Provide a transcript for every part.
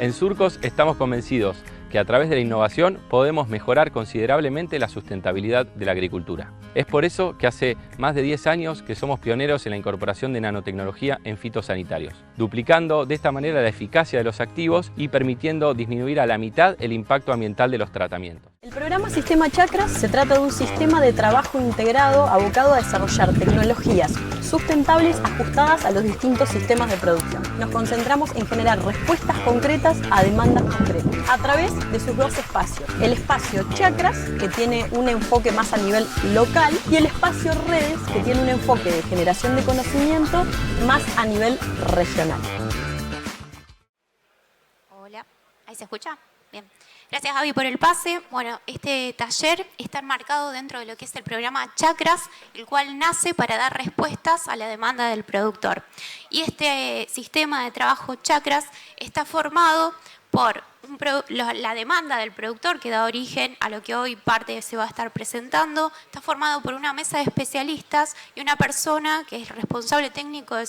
En Surcos estamos convencidos que a través de la innovación podemos mejorar considerablemente la sustentabilidad de la agricultura. Es por eso que hace más de 10 años que somos pioneros en la incorporación de nanotecnología en fitosanitarios, duplicando de esta manera la eficacia de los activos y permitiendo disminuir a la mitad el impacto ambiental de los tratamientos. El programa Sistema Chakras se trata de un sistema de trabajo integrado abocado a desarrollar tecnologías sustentables ajustadas a los distintos sistemas de producción. Nos concentramos en generar respuestas concretas a demandas concretas a través de sus dos espacios. El espacio Chakras, que tiene un enfoque más a nivel local, y el espacio Redes, que tiene un enfoque de generación de conocimiento más a nivel regional. Hola, ¿ahí se escucha? Bien. Gracias, Javi, por el pase. Bueno, este taller está enmarcado dentro de lo que es el programa Chakras, el cual nace para dar respuestas a la demanda del productor. Y este sistema de trabajo Chakras está formado por la demanda del productor, que da origen a lo que hoy parte se va a estar presentando. Está formado por una mesa de especialistas y una persona que es responsable técnico de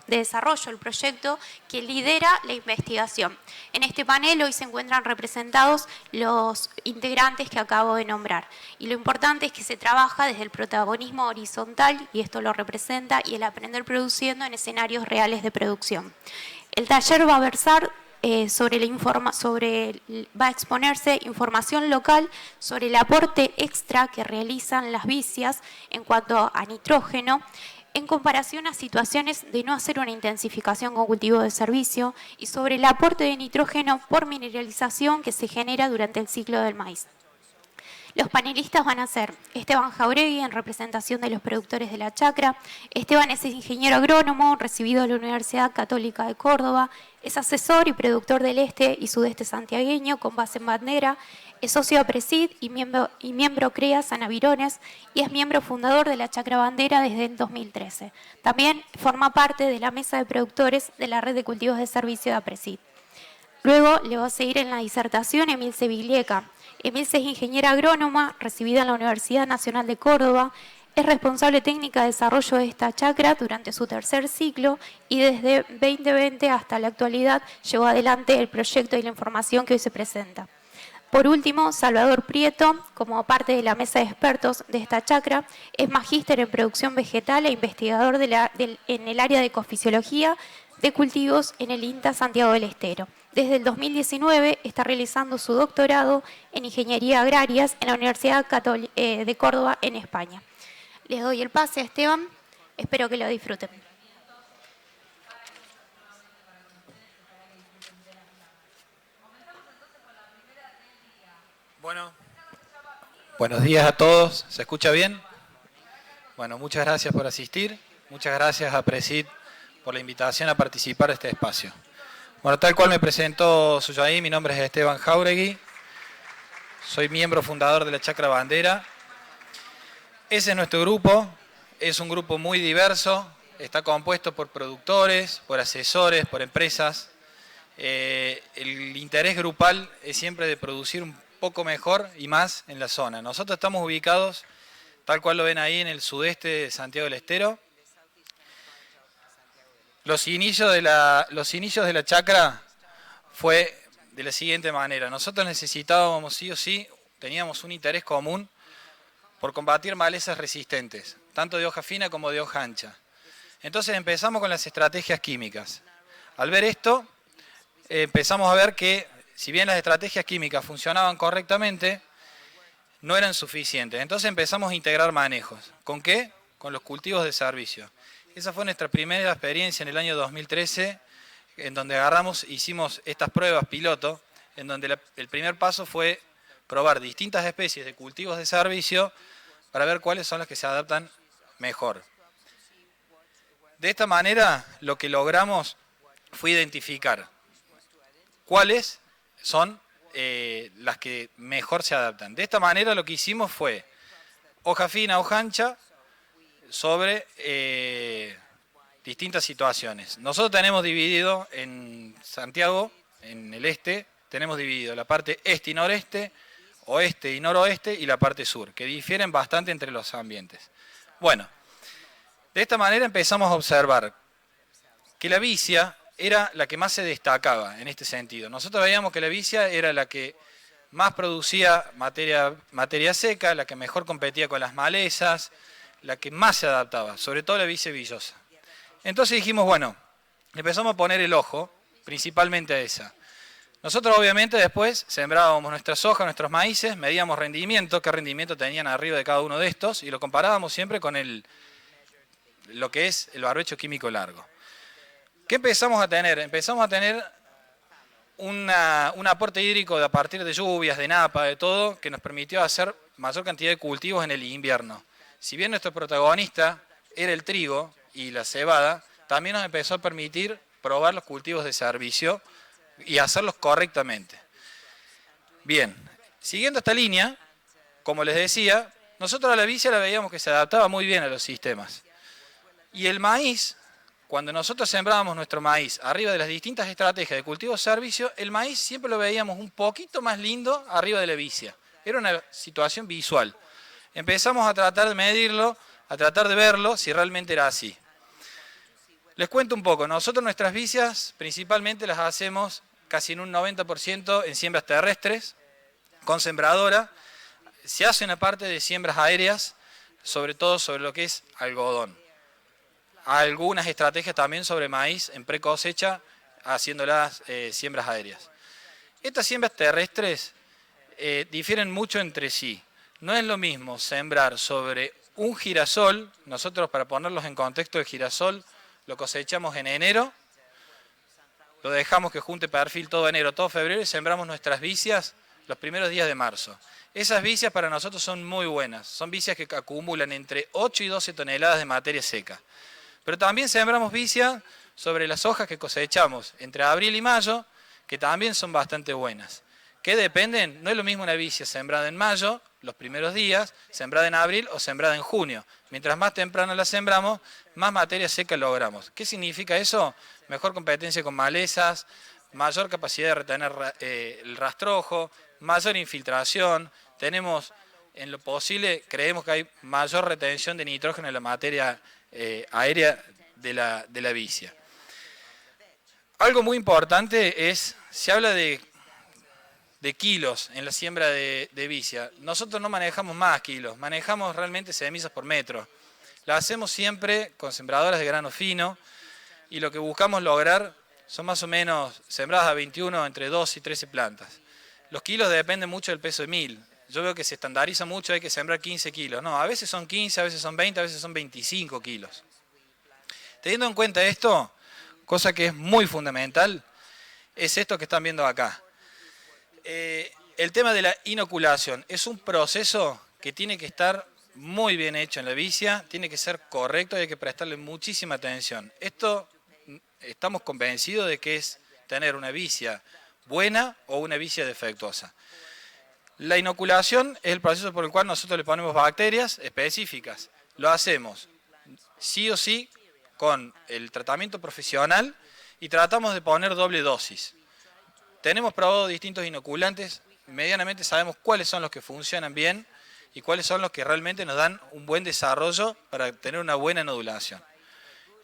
desarrollo del proyecto, que lidera la investigación. En este panel hoy se encuentran representados los integrantes que acabo de nombrar. Y lo importante es que se trabaja desde el protagonismo horizontal, y esto lo representa, y el aprender produciendo en escenarios reales de producción. El taller va a versar va a exponerse información local sobre el aporte extra que realizan las vicias en cuanto a nitrógeno, en comparación a situaciones de no hacer una intensificación con cultivo de servicio, y sobre el aporte de nitrógeno por mineralización que se genera durante el ciclo del maíz. Los panelistas van a ser Esteban Jauregui, en representación de los productores de la chacra. Esteban es ingeniero agrónomo, recibido de la Universidad Católica de Córdoba, es asesor y productor del este y sudeste santiagueño con base en Bandera, es socio de Presid y miembro CREA San Avirones, y es miembro fundador de la Chacra Bandera desde el 2013. También forma parte de la mesa de productores de la red de cultivos de servicio de Presid. Luego le va a seguir en la disertación Emilce Viglieca. Emilce es ingeniera agrónoma, recibida en la Universidad Nacional de Córdoba, es responsable técnica de desarrollo de esta chacra durante su tercer ciclo, y desde 2020 hasta la actualidad llevó adelante el proyecto y la información que hoy se presenta. Por último, Salvador Prieto, como parte de la mesa de expertos de esta chacra, es magíster en producción vegetal e investigador en el área de ecofisiología de cultivos en el INTA Santiago del Estero. Desde el 2019 está realizando su doctorado en Ingeniería Agrarias en la Universidad de Córdoba, en España. Les doy el pase a Esteban, espero que lo disfruten. Bueno, buenos días a todos, ¿se escucha bien? Bueno, muchas gracias por asistir, muchas gracias a Presid por la invitación a participar de este espacio. Bueno, tal cual me presentó Suyaí, mi nombre es Esteban Jauregui, soy miembro fundador de la Chacra Bandera. Ese es nuestro grupo, es un grupo muy diverso, está compuesto por productores, por asesores, por empresas. El interés grupal es siempre de producir un poco mejor y más en la zona. Nosotros estamos ubicados, tal cual lo ven ahí, en el sudeste de Santiago del Estero. Los inicios de la chacra fue de la siguiente manera. Nosotros necesitábamos sí o sí, teníamos un interés común por combatir malezas resistentes, tanto de hoja fina como de hoja ancha. Entonces empezamos con las estrategias químicas. Al ver esto, empezamos a ver que si bien las estrategias químicas funcionaban correctamente, no eran suficientes. Entonces empezamos a integrar manejos. ¿Con qué? Con los cultivos de servicio. Esa fue nuestra primera experiencia en el año 2013, en donde hicimos estas pruebas piloto, en donde el primer paso fue probar distintas especies de cultivos de servicio para ver cuáles son las que se adaptan mejor. De esta manera, lo que logramos fue identificar cuáles son las que mejor se adaptan. De esta manera, lo que hicimos fue hoja fina, hoja ancha, sobre distintas situaciones. Nosotros tenemos dividido en Santiago, en el este, tenemos dividido la parte este y noreste, oeste y noroeste, y la parte sur, que difieren bastante entre los ambientes. Bueno, de esta manera empezamos a observar que la vicia era la que más se destacaba en este sentido. Nosotros veíamos que la vicia era la que más producía materia seca, la que mejor competía con las malezas, la que más se adaptaba, sobre todo la vicia villosa. Entonces dijimos, bueno, empezamos a poner el ojo principalmente a esa. Nosotros obviamente después sembrábamos nuestras sojas, nuestros maíces, medíamos rendimiento, qué rendimiento tenían arriba de cada uno de estos, y lo comparábamos siempre con lo que es el barbecho químico largo. ¿Qué empezamos a tener? Empezamos a tener un aporte hídrico a partir de lluvias, de napa, de todo, que nos permitió hacer mayor cantidad de cultivos en el invierno. Si bien nuestro protagonista era el trigo y la cebada, también nos empezó a permitir probar los cultivos de servicio y hacerlos correctamente. Bien, siguiendo esta línea, como les decía, nosotros a la vicia la veíamos que se adaptaba muy bien a los sistemas. Y el maíz, cuando nosotros sembrábamos nuestro maíz arriba de las distintas estrategias de cultivo-servicio, el maíz siempre lo veíamos un poquito más lindo arriba de la vicia. Era una situación visual. Empezamos a tratar de medirlo, a tratar de verlo si realmente era así. Les cuento un poco. Nosotros nuestras vicias principalmente las hacemos casi en un 90% en siembras terrestres, con sembradora. Se hace una parte de siembras aéreas, sobre todo sobre lo que es algodón. Algunas estrategias también sobre maíz en pre-cosecha, haciéndolas siembras aéreas. Estas siembras terrestres difieren mucho entre sí. No es lo mismo sembrar sobre un girasol. Nosotros, para ponerlos en contexto, el girasol lo cosechamos en enero, lo dejamos que junte perfil todo enero, todo febrero, y sembramos nuestras vicias los primeros días de marzo. Esas vicias para nosotros son muy buenas. Son vicias que acumulan entre 8 y 12 toneladas de materia seca. Pero también sembramos vicia sobre las hojas que cosechamos entre abril y mayo, que también son bastante buenas. ¿Qué dependen? No es lo mismo una vicia sembrada en mayo, los primeros días, sembrada en abril o sembrada en junio. Mientras más temprano la sembramos, más materia seca logramos. ¿Qué significa eso? Mejor competencia con malezas, mayor capacidad de retener el rastrojo, mayor infiltración. Tenemos, en lo posible, creemos que hay mayor retención de nitrógeno en la materia aérea de la vicia. Algo muy importante es, se habla de kilos en la siembra de vicia. Nosotros no manejamos más kilos, manejamos realmente semillas por metro. La hacemos siempre con sembradoras de grano fino y lo que buscamos lograr son más o menos sembradas a 21, entre 2 y 13 plantas. Los kilos dependen mucho del peso de mil. Yo veo que se estandariza mucho, hay que sembrar 15 kilos. No, a veces son 15, a veces son 20, a veces son 25 kilos. Teniendo en cuenta esto, cosa que es muy fundamental, es esto que están viendo acá. El tema de la inoculación es un proceso que tiene que estar muy bien hecho en la vicia, tiene que ser correcto y hay que prestarle muchísima atención. Esto estamos convencidos de que es tener una vicia buena o una vicia defectuosa. La inoculación es el proceso por el cual nosotros le ponemos bacterias específicas. Lo hacemos sí o sí con el tratamiento profesional y tratamos de poner doble dosis. Tenemos probado distintos inoculantes, medianamente sabemos cuáles son los que funcionan bien y cuáles son los que realmente nos dan un buen desarrollo para tener una buena nodulación.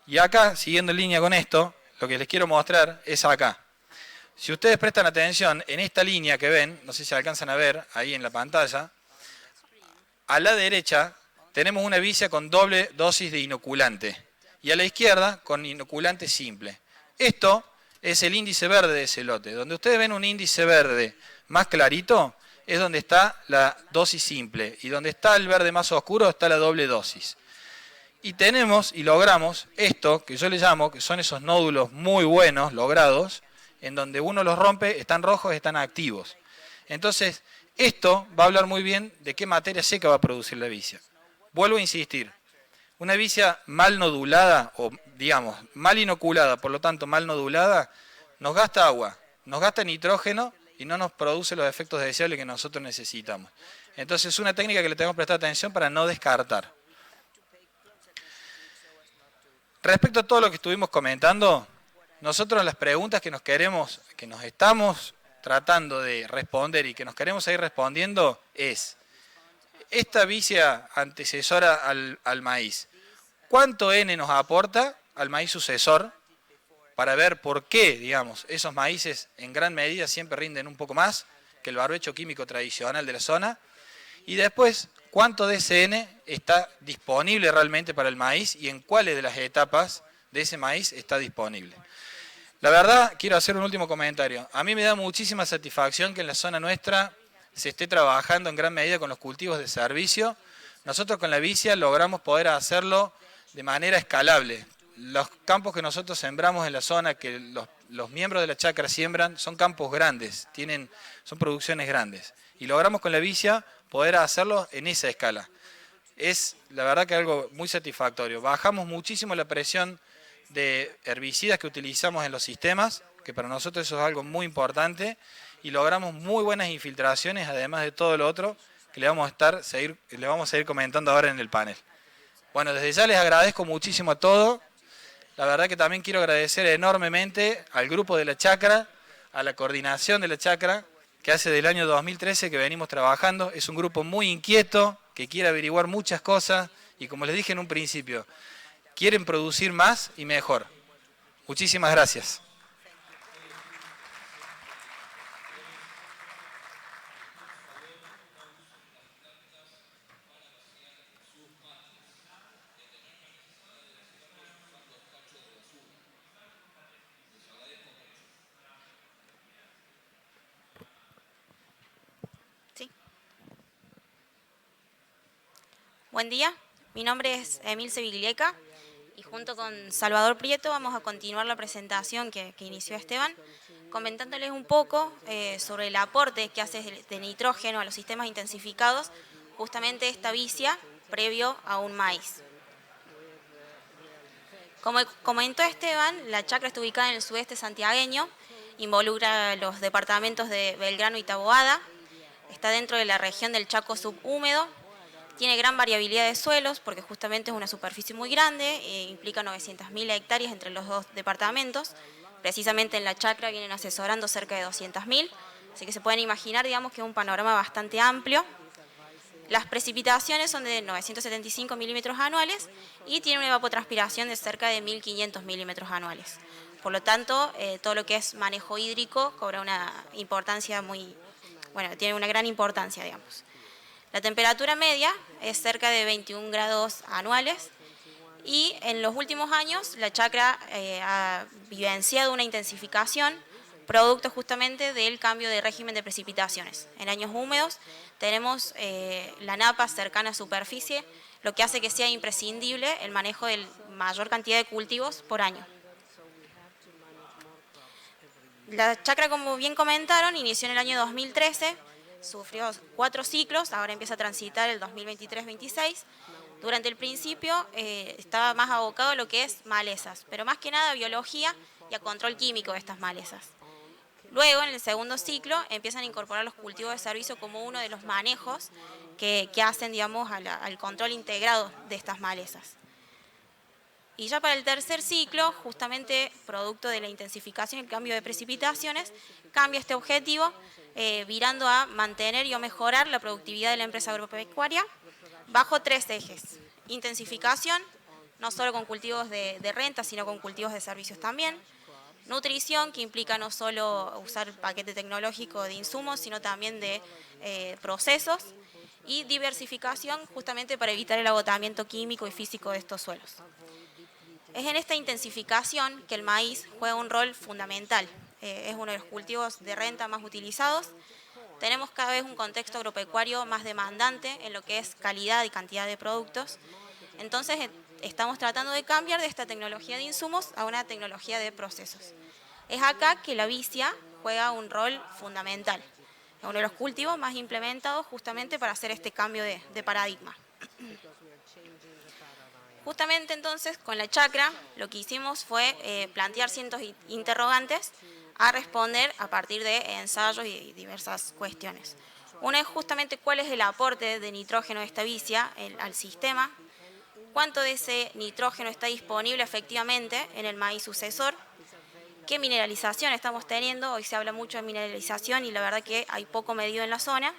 Y acá, siguiendo en línea con esto, lo que les quiero mostrar es acá. Si ustedes prestan atención, en esta línea que ven, no sé si alcanzan a ver ahí en la pantalla, a la derecha tenemos una vicia con doble dosis de inoculante y a la izquierda con inoculante simple. Esto es el índice verde de ese lote. Donde ustedes ven un índice verde más clarito es donde está la dosis simple y donde está el verde más oscuro está la doble dosis. Y tenemos y logramos esto que yo le llamo, que son esos nódulos muy buenos, logrados, en donde uno los rompe, están rojos, están activos. Entonces, esto va a hablar muy bien de qué materia seca va a producir la vicia. Vuelvo a insistir, una vicia mal nodulada, o digamos, mal inoculada, por lo tanto mal nodulada, nos gasta agua, nos gasta nitrógeno y no nos produce los efectos deseables que nosotros necesitamos. Entonces, es una técnica que le tenemos que prestar atención para no descartar. Respecto a todo lo que estuvimos comentando, nosotros las preguntas que nos estamos tratando de responder y que nos queremos seguir respondiendo es, esta vicia antecesora al maíz, ¿cuánto N nos aporta al maíz sucesor? para ver por qué, digamos, esos maíces en gran medida siempre rinden un poco más que el barbecho químico tradicional de la zona. Y después, cuánto DSN está disponible realmente para el maíz y en cuáles de las etapas de ese maíz está disponible. La verdad, quiero hacer un último comentario. A mí me da muchísima satisfacción que en la zona nuestra se esté trabajando en gran medida con los cultivos de servicio. Nosotros con la vicia logramos poder hacerlo de manera escalable. Los campos que nosotros sembramos en la zona, que los miembros de la chacra siembran, son campos grandes, son producciones grandes. Y logramos con la vicia poder hacerlo en esa escala. Es la verdad que algo muy satisfactorio. Bajamos muchísimo la presión de herbicidas que utilizamos en los sistemas, que para nosotros eso es algo muy importante, y logramos muy buenas infiltraciones, además de todo lo otro que le vamos a seguir comentando ahora en el panel. Bueno, desde ya les agradezco muchísimo a todos. La verdad que también quiero agradecer enormemente al grupo de la chacra, a la coordinación de la chacra, que hace del año 2013 que venimos trabajando. Es un grupo muy inquieto, que quiere averiguar muchas cosas, y como les dije en un principio, quieren producir más y mejor. Muchísimas gracias. Buen día, mi nombre es Emilce Viglieca y junto con Salvador Prieto vamos a continuar la presentación que inició Esteban, comentándoles un poco sobre el aporte que hace de nitrógeno a los sistemas intensificados, justamente esta vicia previo a un maíz. Como comentó Esteban, la chacra está ubicada en el sudeste santiagueño, involucra los departamentos de Belgrano y Taboada, está dentro de la región del Chaco subhúmedo. Tiene gran variabilidad de suelos porque justamente es una superficie muy grande, implica 900.000 hectáreas entre los dos departamentos. Precisamente en la chacra vienen asesorando cerca de 200.000, así que se pueden imaginar, digamos, que es un panorama bastante amplio. Las precipitaciones son de 975 milímetros anuales y tiene una evapotranspiración de cerca de 1.500 milímetros anuales. Por lo tanto, todo lo que es manejo hídrico cobra una importancia tiene una gran importancia, digamos. La temperatura media es cerca de 21 grados anuales y en los últimos años la chacra ha vivenciado una intensificación producto justamente del cambio de régimen de precipitaciones. En años húmedos tenemos la napa cercana a superficie, lo que hace que sea imprescindible el manejo de mayor cantidad de cultivos por año. La chacra, como bien comentaron, inició en el año 2013, sufrió 4 ciclos, ahora empieza a transitar el 2023-26. Durante el principio estaba más abocado a lo que es malezas, pero más que nada a biología y a control químico de estas malezas. Luego, en el segundo ciclo, empiezan a incorporar los cultivos de servicio como uno de los manejos que hacen, digamos, al control integrado de estas malezas. Y ya para el tercer ciclo, justamente producto de la intensificación y el cambio de precipitaciones, cambia este objetivo, virando a mantener y a mejorar la productividad de la empresa agropecuaria bajo 3 ejes. Intensificación, no solo con cultivos de renta, sino con cultivos de servicios también. Nutrición, que implica no solo usar paquete tecnológico de insumos, sino también de procesos. Y diversificación, justamente para evitar el agotamiento químico y físico de estos suelos. Es en esta intensificación que el maíz juega un rol fundamental. Es uno de los cultivos de renta más utilizados. Tenemos cada vez un contexto agropecuario más demandante en lo que es calidad y cantidad de productos. Entonces, estamos tratando de cambiar de esta tecnología de insumos a una tecnología de procesos. Es acá que la vicia juega un rol fundamental. Es uno de los cultivos más implementados justamente para hacer este cambio de paradigma. Justamente entonces con la chacra lo que hicimos fue plantear cientos interrogantes a responder a partir de ensayos y diversas cuestiones. Una es justamente cuál es el aporte de nitrógeno de esta vicia al sistema, cuánto de ese nitrógeno está disponible efectivamente en el maíz sucesor, qué mineralización estamos teniendo. Hoy se habla mucho de mineralización y la verdad que hay poco medido en la zona.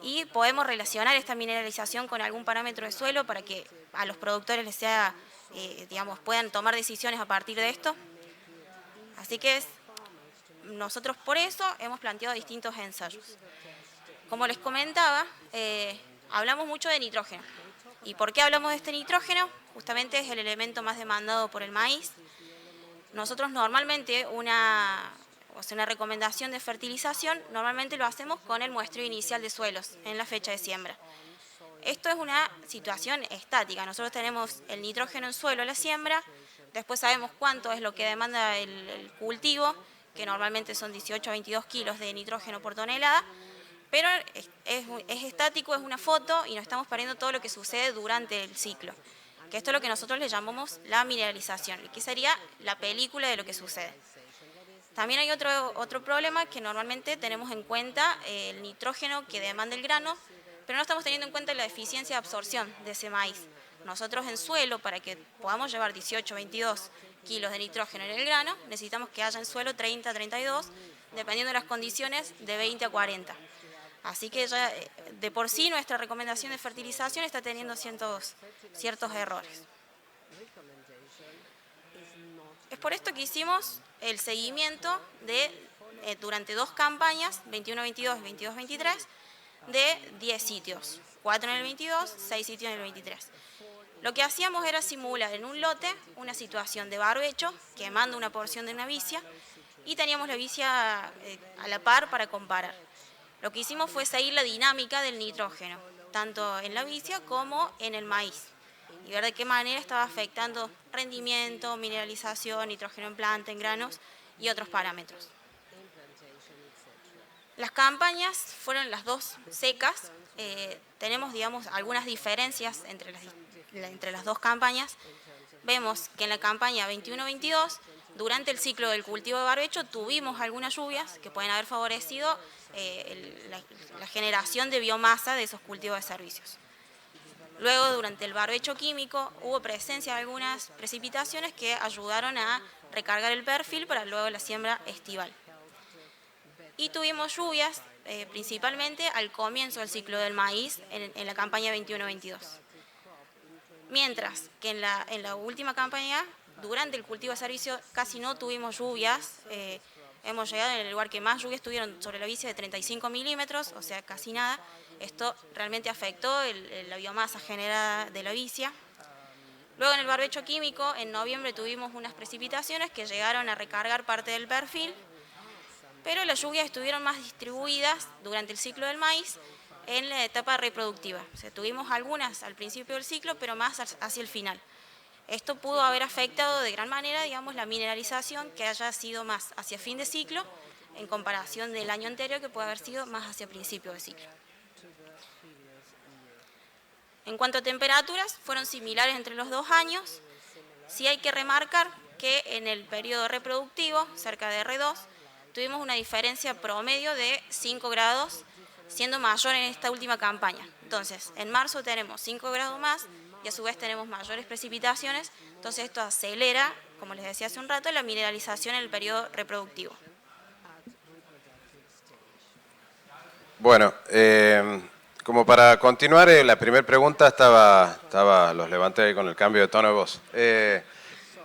Y podemos relacionar esta mineralización con algún parámetro de suelo para que a los productores les sea, puedan tomar decisiones a partir de esto. Así que nosotros por eso hemos planteado distintos ensayos. Como les comentaba, hablamos mucho de nitrógeno. ¿Y por qué hablamos de este nitrógeno? Justamente es el elemento más demandado por el maíz. Nosotros normalmente una recomendación de fertilización, normalmente lo hacemos con el muestreo inicial de suelos en la fecha de siembra. Esto es una situación estática. Nosotros tenemos el nitrógeno en suelo a la siembra, después sabemos cuánto es lo que demanda el cultivo, que normalmente son 18 a 22 kilos de nitrógeno por tonelada, pero es estático, es una foto y no estamos perdiendo todo lo que sucede durante el ciclo, que esto es lo que nosotros le llamamos la mineralización, que sería la película de lo que sucede. También hay otro problema, que normalmente tenemos en cuenta el nitrógeno que demanda el grano, pero no estamos teniendo en cuenta la eficiencia de absorción de ese maíz. Nosotros en suelo, para que podamos llevar 18 o 22 kilos de nitrógeno en el grano, necesitamos que haya en suelo 30 a 32, dependiendo de las condiciones, de 20 a 40. Así que ya de por sí nuestra recomendación de fertilización está teniendo ciertos errores. Es por esto que hicimos el seguimiento durante 2 campañas, 21-22 y 22-23, de 10 sitios, 4 en el 22, 6 sitios en el 23. Lo que hacíamos era simular en un lote una situación de barbecho, quemando una porción de una vicia, y teníamos la vicia a la par para comparar. Lo que hicimos fue seguir la dinámica del nitrógeno, tanto en la vicia como en el maíz, y ver de qué manera estaba afectando rendimiento, mineralización, nitrógeno en planta, en granos y otros parámetros. Las campañas fueron las 2 secas. Tenemos, digamos, algunas diferencias entre las 2 campañas. Vemos que en la campaña 21-22, durante el ciclo del cultivo de barbecho, tuvimos algunas lluvias que pueden haber favorecido la generación de biomasa de esos cultivos de servicios. Luego, durante el barbecho químico, hubo presencia de algunas precipitaciones que ayudaron a recargar el perfil para luego la siembra estival. Y tuvimos lluvias, principalmente al comienzo del ciclo del maíz, en la campaña 21-22. Mientras que en la última campaña, durante el cultivo de servicio, casi no tuvimos lluvias. Hemos llegado en el lugar que más lluvias tuvieron sobre la vicia de 35 milímetros, o sea, casi nada. Esto realmente afectó la biomasa generada de la vicia. Luego en el barbecho químico, en noviembre tuvimos unas precipitaciones que llegaron a recargar parte del perfil, pero las lluvias estuvieron más distribuidas durante el ciclo del maíz en la etapa reproductiva. O sea, tuvimos algunas al principio del ciclo, pero más hacia el final. Esto pudo haber afectado de gran manera, digamos, la mineralización, que haya sido más hacia fin de ciclo, en comparación del año anterior, que puede haber sido más hacia principio de ciclo. En cuanto a temperaturas, fueron similares entre los 2 años. Sí hay que remarcar que en el periodo reproductivo, cerca de R2, tuvimos una diferencia promedio de 5 grados, siendo mayor en esta última campaña. Entonces, en marzo tenemos 5 grados más y a su vez tenemos mayores precipitaciones, entonces esto acelera, como les decía hace un rato, la mineralización en el periodo reproductivo. Bueno, como para continuar, la primera pregunta los levanté ahí con el cambio de tono de voz.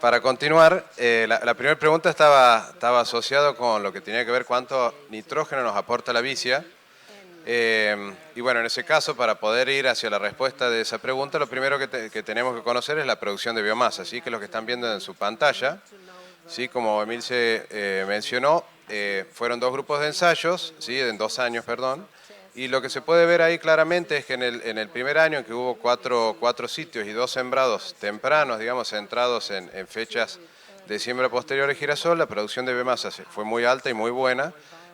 Para continuar, la primera pregunta estaba asociado con lo que tenía que ver cuánto nitrógeno nos aporta la vicia. Y bueno, en ese caso, para poder ir hacia la respuesta de esa pregunta, lo primero que tenemos que conocer es la producción de biomasa, ¿sí? Que es lo que están viendo en su pantalla. ¿Sí? Como Emilce mencionó, fueron 2 grupos de ensayos, ¿sí? En 2 años, perdón. Y lo que se puede ver ahí claramente es que en el primer año, en que hubo 4 sitios y 2 sembrados tempranos, digamos, centrados en fechas de siembra posterior de girasol, la producción de biomasa fue muy alta y muy buena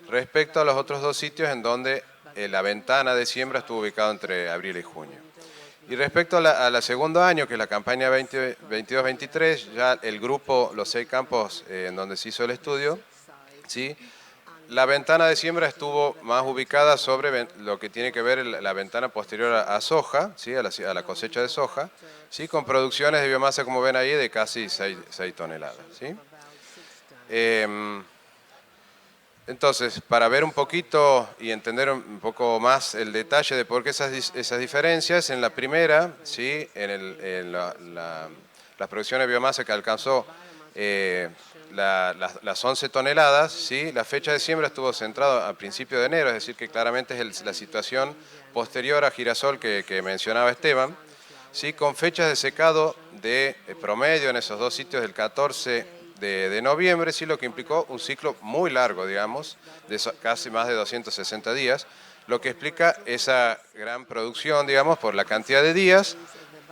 respecto a los otros 2 sitios en donde la ventana de siembra estuvo ubicada entre abril y junio. Y respecto a la segundo año, que es la campaña 22-23, ya el grupo, los 6 campos en donde se hizo el estudio, ¿sí? La ventana de siembra estuvo más ubicada sobre lo que tiene que ver la ventana posterior a soja, ¿sí? a la cosecha de soja, ¿sí? Con producciones de biomasa, como ven ahí, de casi 6 toneladas. ¿Sí? Entonces, para ver un poquito y entender un poco más el detalle de por qué esas diferencias, en la primera, ¿sí? Las producciones de biomasa que alcanzó las 11 toneladas, ¿sí? La fecha de siembra estuvo centrada a principio de enero, es decir, que claramente es la situación posterior a girasol que mencionaba Esteban, ¿sí? Con fechas de secado de promedio en esos dos sitios del 14 de noviembre, ¿sí? Lo que implicó un ciclo muy largo, digamos, de casi más de 260 días, lo que explica esa gran producción, digamos, por la cantidad de días,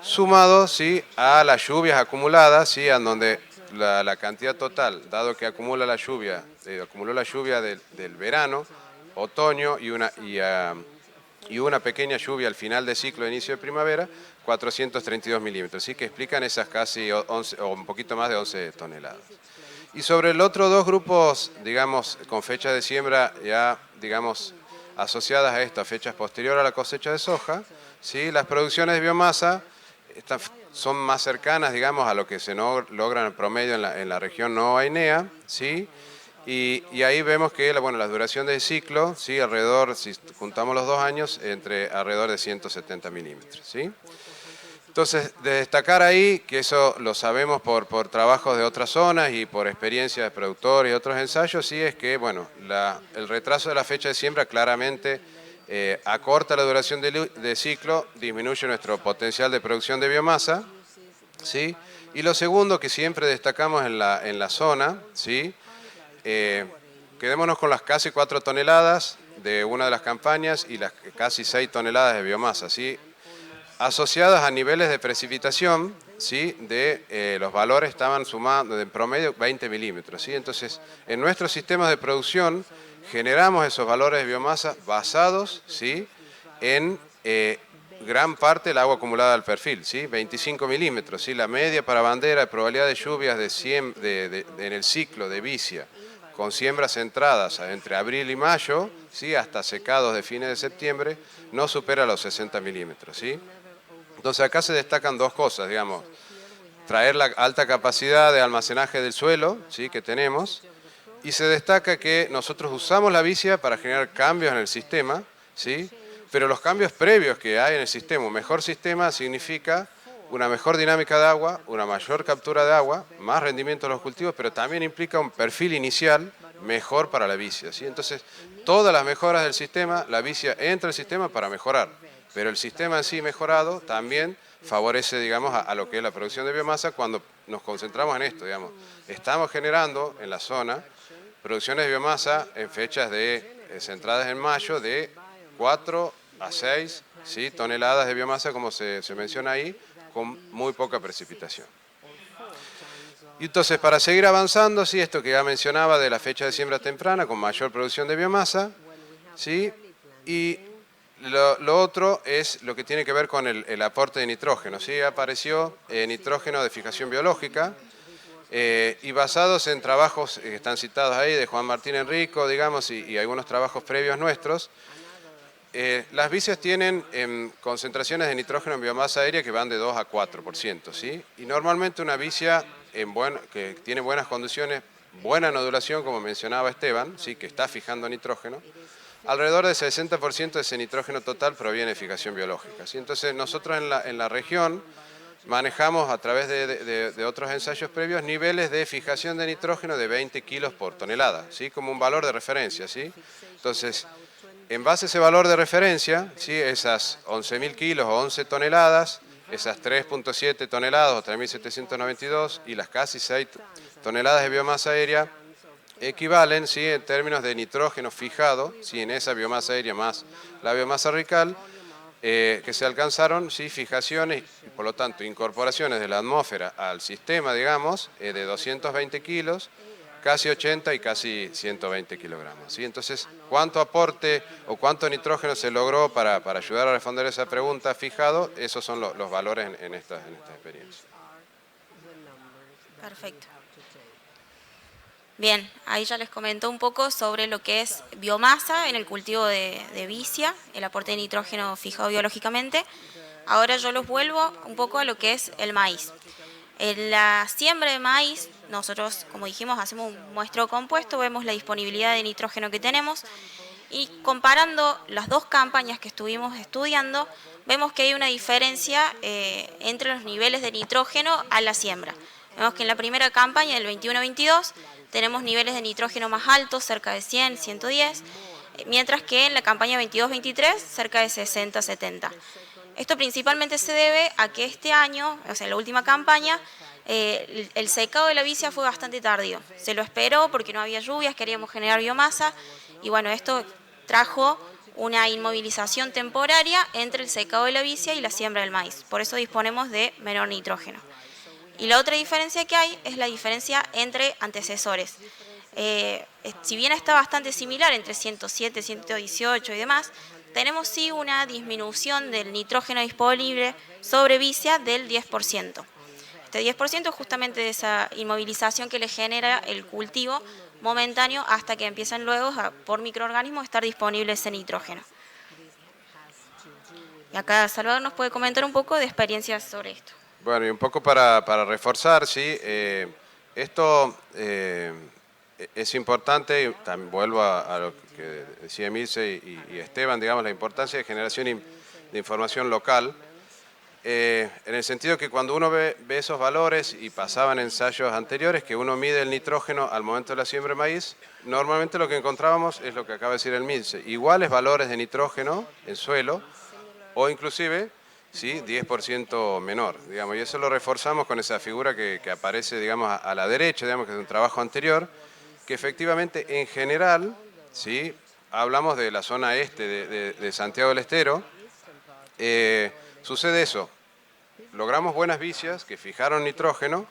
sumado, ¿sí? A las lluvias acumuladas, ¿sí? En donde la cantidad total, dado que acumuló la lluvia del verano, otoño y una pequeña lluvia al final de ciclo de inicio de primavera, 432 milímetros, ¿sí? Que explican esas casi 11 o un poquito más de 11 toneladas. Y sobre el otro dos grupos, digamos, con fecha de siembra ya, digamos, asociadas a esto, a fechas posteriores a la cosecha de soja, ¿sí? Las producciones de biomasa son más cercanas, digamos, a lo que se logra en promedio en la región no ainea, ¿sí? Y ahí vemos que la duración del ciclo, ¿sí? Alrededor, si juntamos los 2 años, alrededor de 170 milímetros, ¿sí? Entonces, de destacar ahí, que eso lo sabemos por trabajos de otras zonas y por experiencia de productores y otros ensayos, sí es que, bueno, el retraso de la fecha de siembra claramente acorta la duración de ciclo, disminuye nuestro potencial de producción de biomasa, ¿sí? Y lo segundo que siempre destacamos en la zona, ¿sí? Quedémonos con las casi 4 toneladas de una de las campañas y las casi 6 toneladas de biomasa, ¿sí? Asociadas a niveles de precipitación, ¿sí? Los valores estaban sumando en promedio 20 milímetros, ¿sí? Entonces, en nuestros sistemas de producción generamos esos valores de biomasa basados, ¿sí? En gran parte del agua acumulada al perfil, ¿sí? 25 milímetros, ¿sí? La media para bandera de probabilidad de lluvias en el ciclo de vicia, con siembras centradas entre abril y mayo, ¿sí? Hasta secados de fines de septiembre, no supera los 60 milímetros, ¿sí? Entonces acá se destacan dos cosas, digamos, traer la alta capacidad de almacenaje del suelo, ¿sí? Que tenemos, y se destaca que nosotros usamos la vicia para generar cambios en el sistema, ¿sí? Pero los cambios previos que hay en el sistema, un mejor sistema significa una mejor dinámica de agua, una mayor captura de agua, más rendimiento de los cultivos, pero también implica un perfil inicial mejor para la vicia, ¿sí? Entonces, todas las mejoras del sistema, la vicia entra al sistema para mejorar, pero el sistema en sí mejorado también favorece, digamos, a lo que es la producción de biomasa cuando nos concentramos en esto, digamos. Estamos generando en la zona producciones de biomasa en fechas centradas en mayo de 4 a 6, ¿sí? Toneladas de biomasa, como se menciona ahí, con muy poca precipitación. Y entonces, para seguir avanzando, ¿sí? Esto que ya mencionaba de la fecha de siembra temprana, con mayor producción de biomasa, ¿sí? Y lo otro es lo que tiene que ver con el aporte de nitrógeno, ¿sí? Apareció nitrógeno de fijación biológica y basados en trabajos que están citados ahí de Juan Martín Enrico, digamos, y algunos trabajos previos nuestros. Las vicias tienen concentraciones de nitrógeno en biomasa aérea que van de 2 a 4%, ¿sí? Y normalmente una vicia que tiene buenas condiciones, buena nodulación, como mencionaba Esteban, ¿sí? Que está fijando nitrógeno, alrededor del 60% de ese nitrógeno total proviene de fijación biológica, ¿sí? Entonces nosotros en la región manejamos a través de otros ensayos previos niveles de fijación de nitrógeno de 20 kilos por tonelada, ¿sí? Como un valor de referencia, ¿sí? Entonces, en base a ese valor de referencia, ¿sí? Esas 11.000 kilos o 11 toneladas, esas 3.7 toneladas o 3.792 y las casi 6 toneladas de biomasa aérea equivalen, ¿sí? En términos de nitrógeno fijado, ¿sí? En esa biomasa aérea más la biomasa rical, que se alcanzaron, ¿sí? Fijaciones y por lo tanto incorporaciones de la atmósfera al sistema, digamos, de 220 kilos, casi 80 y casi 120 kilogramos, ¿sí? Entonces, ¿cuánto aporte o cuánto nitrógeno se logró para ayudar a responder esa pregunta fijado? Esos son los valores en esta experiencia. Perfecto. Bien, ahí ya les comentó un poco sobre lo que es biomasa en el cultivo de vicia, el aporte de nitrógeno fijado biológicamente. Ahora yo los vuelvo un poco a lo que es el maíz. En la siembra de maíz, nosotros, como dijimos, hacemos un muestreo compuesto, vemos la disponibilidad de nitrógeno que tenemos y comparando las dos campañas que estuvimos estudiando, vemos que hay una diferencia entre los niveles de nitrógeno a la siembra. Vemos que en la primera campaña, del 21-22, tenemos niveles de nitrógeno más altos, cerca de 100, 110, mientras que en la campaña 22-23, cerca de 60, 70. Esto principalmente se debe a que este año, o sea, en la última campaña, el secado de la vicia fue bastante tardío. Se lo esperó porque no había lluvias, queríamos generar biomasa, y bueno, esto trajo una inmovilización temporaria entre el secado de la vicia y la siembra del maíz. Por eso disponemos de menor nitrógeno. Y la otra diferencia que hay es la diferencia entre antecesores. Si bien está bastante similar entre 107, 118 y demás, tenemos sí una disminución del nitrógeno disponible sobre vicia del 10%. Este 10% es justamente de esa inmovilización que le genera el cultivo momentáneo hasta que empiezan luego por microorganismos a estar disponible ese nitrógeno. Y acá Salvador nos puede comentar un poco de experiencias sobre esto. Bueno, y un poco para reforzar, sí, esto es importante, y también vuelvo a lo que decía Emilce y Esteban, digamos, la importancia de generación de información local, en el sentido que cuando uno ve esos valores, y pasaban ensayos anteriores, que uno mide el nitrógeno al momento de la siembra de maíz, normalmente lo que encontrábamos es lo que acaba de decir Emilce, iguales valores de nitrógeno en suelo, o inclusive, sí, 10% menor, digamos, y eso lo reforzamos con esa figura que aparece, digamos, a la derecha, digamos, que es un trabajo anterior, que efectivamente, en general, sí, hablamos de la zona este de Santiago del Estero, sucede eso, logramos buenas vicias que fijaron nitrógeno,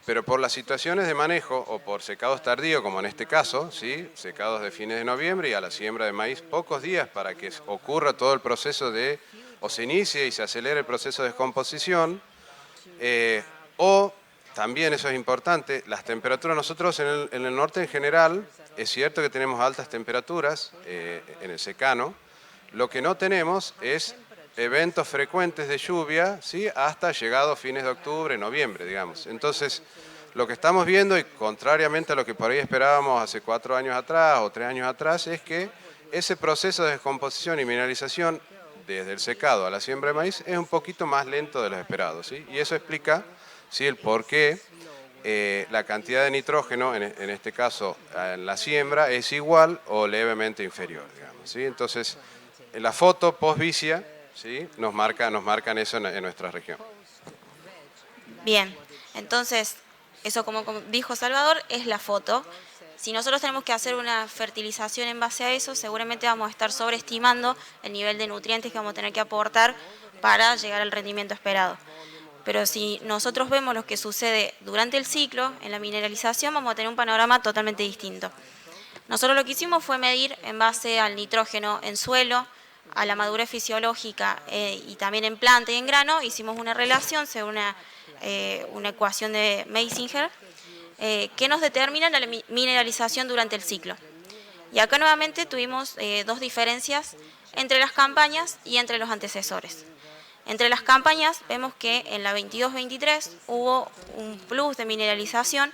pero por las situaciones de manejo o por secados tardíos, como en este caso, ¿sí? Secados de fines de noviembre y a la siembra de maíz pocos días para que ocurra todo el proceso o se inicie y se acelere el proceso de descomposición, o también, eso es importante, las temperaturas. Nosotros en el norte en general, es cierto que tenemos altas temperaturas en el secano, lo que no tenemos es eventos frecuentes de lluvia, ¿sí? Hasta llegados fines de octubre, noviembre, digamos. Entonces, lo que estamos viendo, y contrariamente a lo que por ahí esperábamos hace 4 años atrás o 3 años atrás, es que ese proceso de descomposición y mineralización desde el secado a la siembra de maíz es un poquito más lento de lo esperado, ¿sí? Y eso explica, ¿sí?, el por qué la cantidad de nitrógeno, en este caso en la siembra, es igual o levemente inferior, digamos, ¿sí? Entonces, en la foto post-vicia, ¿sí?, nos marcan eso en nuestra región. Bien, entonces, eso como dijo Salvador, es la foto. Si nosotros tenemos que hacer una fertilización en base a eso, seguramente vamos a estar sobreestimando el nivel de nutrientes que vamos a tener que aportar para llegar al rendimiento esperado. Pero si nosotros vemos lo que sucede durante el ciclo, en la mineralización, vamos a tener un panorama totalmente distinto. Nosotros lo que hicimos fue medir en base al nitrógeno en suelo, a la madurez fisiológica y también en planta y en grano, hicimos una relación según una ecuación de Meisinger, que nos determina la mineralización durante el ciclo. Y acá nuevamente tuvimos dos diferencias entre las campañas y entre los antecesores. Entre las campañas vemos que en la 22-23 hubo un plus de mineralización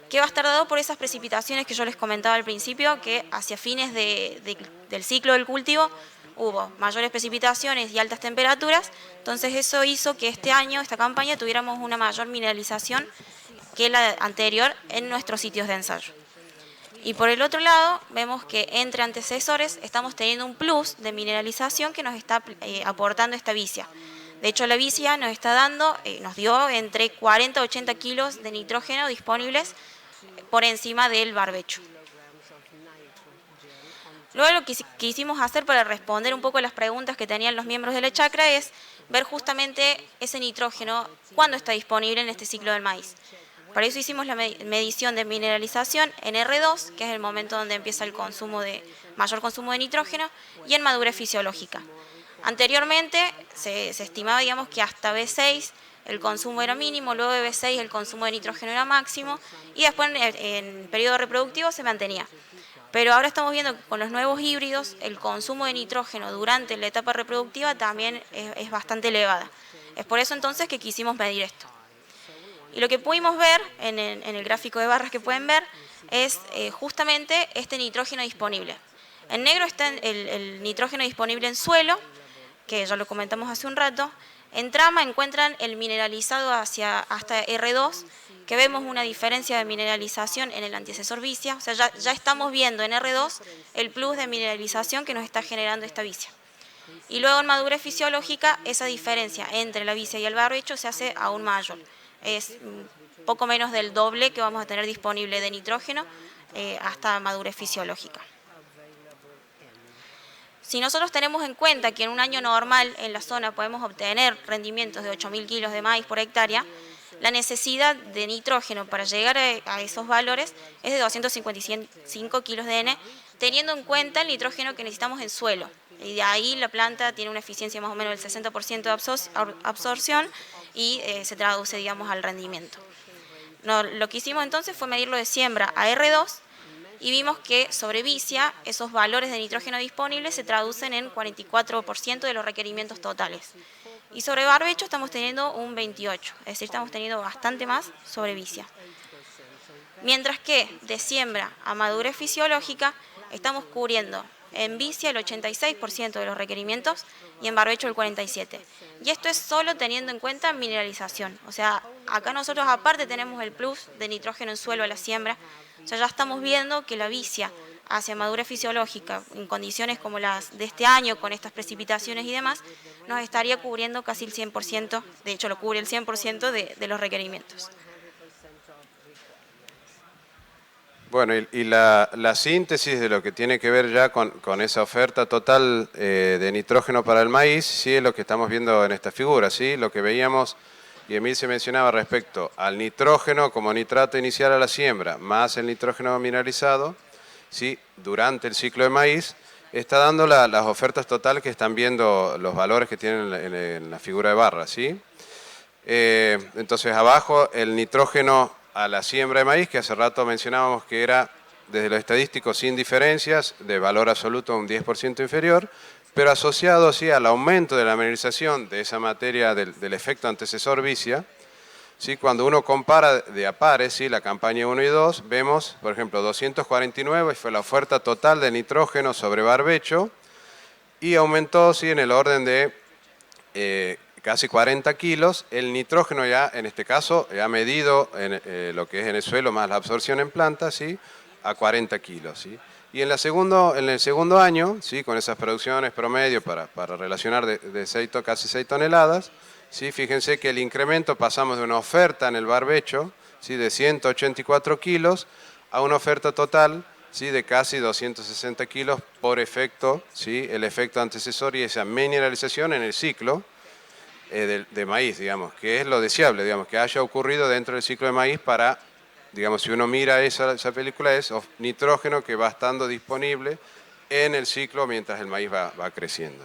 que va a estar dado por esas precipitaciones que yo les comentaba al principio, que hacia fines del ciclo del cultivo hubo mayores precipitaciones y altas temperaturas, entonces eso hizo que este año, esta campaña, tuviéramos una mayor mineralización que la anterior en nuestros sitios de ensayo. Y por el otro lado, vemos que entre antecesores estamos teniendo un plus de mineralización que nos está aportando esta vicia. De hecho, la vicia nos dio entre 40 y 80 kilos de nitrógeno disponibles por encima del barbecho. Luego lo que quisimos hacer para responder un poco a las preguntas que tenían los miembros de la chacra es ver justamente ese nitrógeno cuándo está disponible en este ciclo del maíz. Para eso hicimos la medición de mineralización en R2, que es el momento donde empieza el mayor consumo de nitrógeno, y en madurez fisiológica. Anteriormente se estimaba, digamos, que hasta B6 el consumo era mínimo, luego de B6 el consumo de nitrógeno era máximo, y después en periodo reproductivo se mantenía. Pero ahora estamos viendo que con los nuevos híbridos el consumo de nitrógeno durante la etapa reproductiva también es bastante elevada. Es por eso entonces que quisimos medir esto. Y lo que pudimos ver en el gráfico de barras que pueden ver es justamente este nitrógeno disponible. En negro está el nitrógeno disponible en suelo, que ya lo comentamos hace un rato. En trama encuentran el mineralizado hasta R2, que vemos una diferencia de mineralización en el antecesor vicia, o sea, ya estamos viendo en R2 el plus de mineralización que nos está generando esta vicia. Y luego en madurez fisiológica, esa diferencia entre la vicia y el barbecho se hace aún mayor. Es poco menos del doble que vamos a tener disponible de nitrógeno hasta madurez fisiológica. Si nosotros tenemos en cuenta que en un año normal en la zona podemos obtener rendimientos de 8.000 kilos de maíz por hectárea, la necesidad de nitrógeno para llegar a esos valores es de 255 kilos de N, teniendo en cuenta el nitrógeno que necesitamos en suelo. Y de ahí la planta tiene una eficiencia más o menos del 60% de absorción y se traduce, digamos, al rendimiento. Lo que hicimos entonces fue medirlo de siembra a R2 y vimos que sobre vicia esos valores de nitrógeno disponibles se traducen en 44% de los requerimientos totales. Y sobre barbecho estamos teniendo un 28%, es decir, estamos teniendo bastante más sobre vicia. Mientras que de siembra a madurez fisiológica estamos cubriendo en vicia el 86% de los requerimientos y en barbecho el 47%. Y esto es solo teniendo en cuenta mineralización. O sea, acá nosotros aparte tenemos el plus de nitrógeno en suelo a la siembra. O sea, ya estamos viendo que la vicia hacia madurez fisiológica, en condiciones como las de este año, con estas precipitaciones y demás, nos estaría cubriendo casi el 100%, de hecho lo cubre el 100% de los requerimientos. Bueno, y la síntesis de lo que tiene que ver ya con esa oferta total de nitrógeno para el maíz, sí es lo que estamos viendo en esta figura, ¿sí? Lo que veíamos, y Emil se mencionaba respecto al nitrógeno como nitrato inicial a la siembra, más el nitrógeno mineralizado, ¿sí? Durante el ciclo de maíz, está dando las ofertas totales que están viendo los valores que tienen en la figura de barra, ¿sí? Entonces abajo el nitrógeno a la siembra de maíz, que hace rato mencionábamos que era desde lo estadístico sin diferencias, de valor absoluto un 10% inferior, pero asociado sí al aumento de la mineralización de esa materia del efecto antecesor vicia, ¿sí? Cuando uno compara de a pares, ¿sí? La campaña 1 y 2, vemos, por ejemplo, 249 fue la oferta total de nitrógeno sobre barbecho y aumentó ¿sí? En el orden de casi 40 kilos, el nitrógeno ya, en este caso, ya medido en lo que es en el suelo más la absorción en planta, ¿sí? A 40 kilos. ¿Sí? Y en el segundo año, ¿sí? Con esas producciones promedio para relacionar de casi 6 toneladas, ¿sí? Fíjense que el incremento pasamos de una oferta en el barbecho, ¿sí? De 184 kilos a una oferta total, ¿sí? De casi 260 kilos por efecto, ¿sí? El efecto antecesor y esa mineralización en el ciclo de maíz, digamos, que es lo deseable, digamos, que haya ocurrido dentro del ciclo de maíz para, digamos, si uno mira esa película, es nitrógeno que va estando disponible en el ciclo mientras el maíz va creciendo.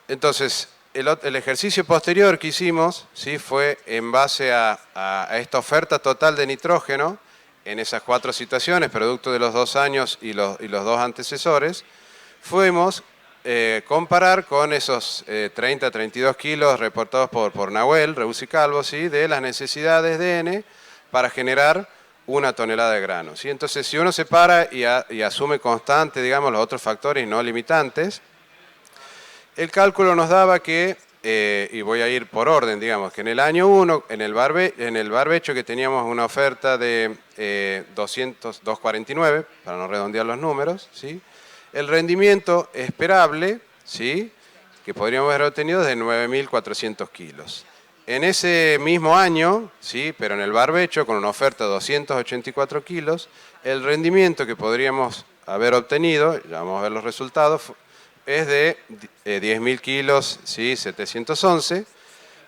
Entonces, el ejercicio posterior que hicimos, ¿sí? Fue en base a esta oferta total de nitrógeno en esas 4 situaciones, producto de los 2 años y los 2 antecesores, fuimos comparar con esos 30-32 kilos reportados por Nahuel, Reus y Calvo, ¿sí? De las necesidades de N para generar 1 tonelada de grano, ¿sí? Entonces, si uno se para y asume constante, digamos, los otros factores no limitantes, el cálculo nos daba que, y voy a ir por orden, digamos, que en el año 1, en el barbecho que teníamos una oferta de 249, para no redondear los números, ¿sí? El rendimiento esperable, ¿sí? Que podríamos haber obtenido es de 9.400 kilos. En ese mismo año, ¿sí? Pero en el barbecho, con una oferta de 284 kilos, el rendimiento que podríamos haber obtenido, ya vamos a ver los resultados, es de 10.000 kilos, ¿sí? 711.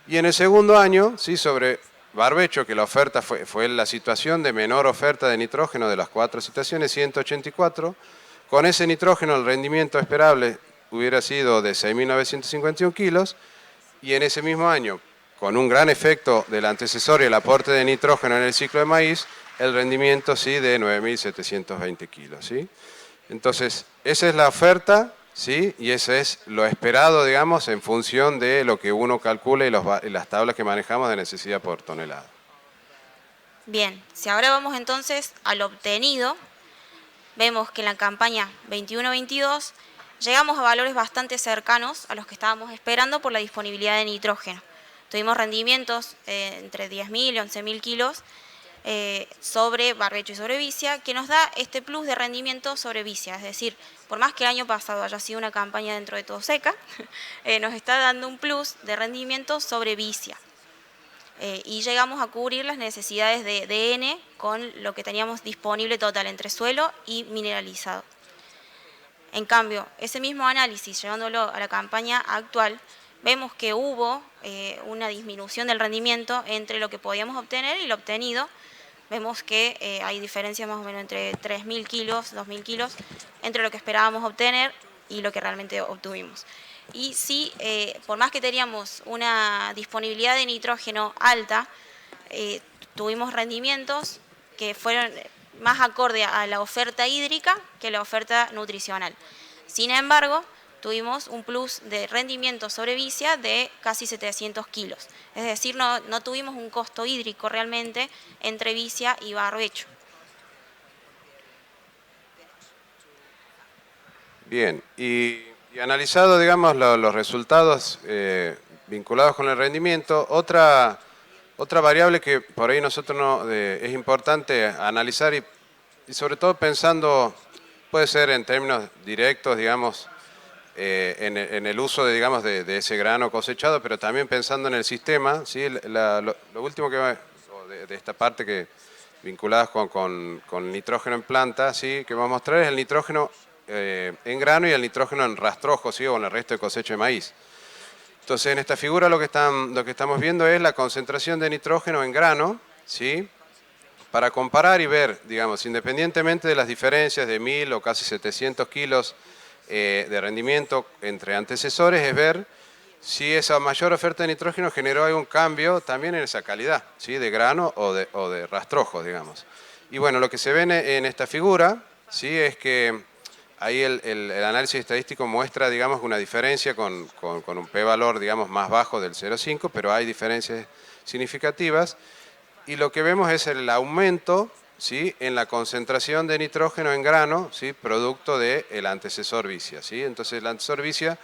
Y en el segundo año, ¿sí? Sobre barbecho, que la oferta fue la situación de menor oferta de nitrógeno de las 4 situaciones, 184. Con ese nitrógeno el rendimiento esperable hubiera sido de 6.951 kilos y en ese mismo año, con un gran efecto del antecesor y el aporte de nitrógeno en el ciclo de maíz, el rendimiento sí de 9.720 kilos. ¿Sí? Entonces, esa es la oferta, ¿sí? Y ese es lo esperado, digamos, en función de lo que uno calcula y las tablas que manejamos de necesidad por tonelada. Bien, si ahora vamos entonces al obtenido, vemos que en la campaña 21-22 Llegamos a valores bastante cercanos a los que estábamos esperando por la disponibilidad de nitrógeno. Tuvimos rendimientos entre 10.000 y 11.000 kilos sobre barbecho y sobre vicia, que nos da este plus de rendimiento sobre vicia. Es decir, por más que el año pasado haya sido una campaña dentro de todo seca, nos está dando un plus de rendimiento sobre vicia. Y llegamos a cubrir las necesidades de N con lo que teníamos disponible total entre suelo y mineralizado. En cambio, ese mismo análisis, llevándolo a la campaña actual, vemos que hubo una disminución del rendimiento entre lo que podíamos obtener y lo obtenido. Vemos que hay diferencias más o menos entre 3.000 kilos, 2.000 kilos, entre lo que esperábamos obtener y lo que realmente obtuvimos. Y sí, por más que teníamos una disponibilidad de nitrógeno alta, tuvimos rendimientos que fueron más acorde a la oferta hídrica que la oferta nutricional. Sin embargo, tuvimos un plus de rendimiento sobre vicia de casi 700 kilos. Es decir, no tuvimos un costo hídrico realmente entre vicia y barbecho. Bien, y analizado, digamos, los resultados vinculados con el rendimiento, otra variable que por ahí nosotros es importante analizar y sobre todo pensando, puede ser en términos directos, digamos, en el uso de ese grano cosechado, pero también pensando en el sistema, ¿sí? Lo último de esta parte que vinculadas con nitrógeno en planta, ¿sí? Que vamos a mostrar es el nitrógeno en grano y el nitrógeno en rastrojo, ¿sí? O en el resto de cosecha de maíz. Entonces en esta figura lo que estamos viendo es la concentración de nitrógeno en grano, ¿sí? Para comparar y ver, digamos, independientemente de las diferencias de 1.000 o casi 700 kilos de rendimiento entre antecesores, es ver si esa mayor oferta de nitrógeno generó algún cambio también en esa calidad, ¿sí? De grano o de rastrojo, digamos. Y bueno, lo que se ve en esta figura, ¿sí? Es que ahí el análisis estadístico muestra, digamos, una diferencia con un p-valor, digamos, más bajo del 0,5, pero hay diferencias significativas. Y lo que vemos es el aumento, ¿sí? En la concentración de nitrógeno en grano, ¿sí? Producto del antecesor vicia, ¿sí? Entonces el antecesor vicia,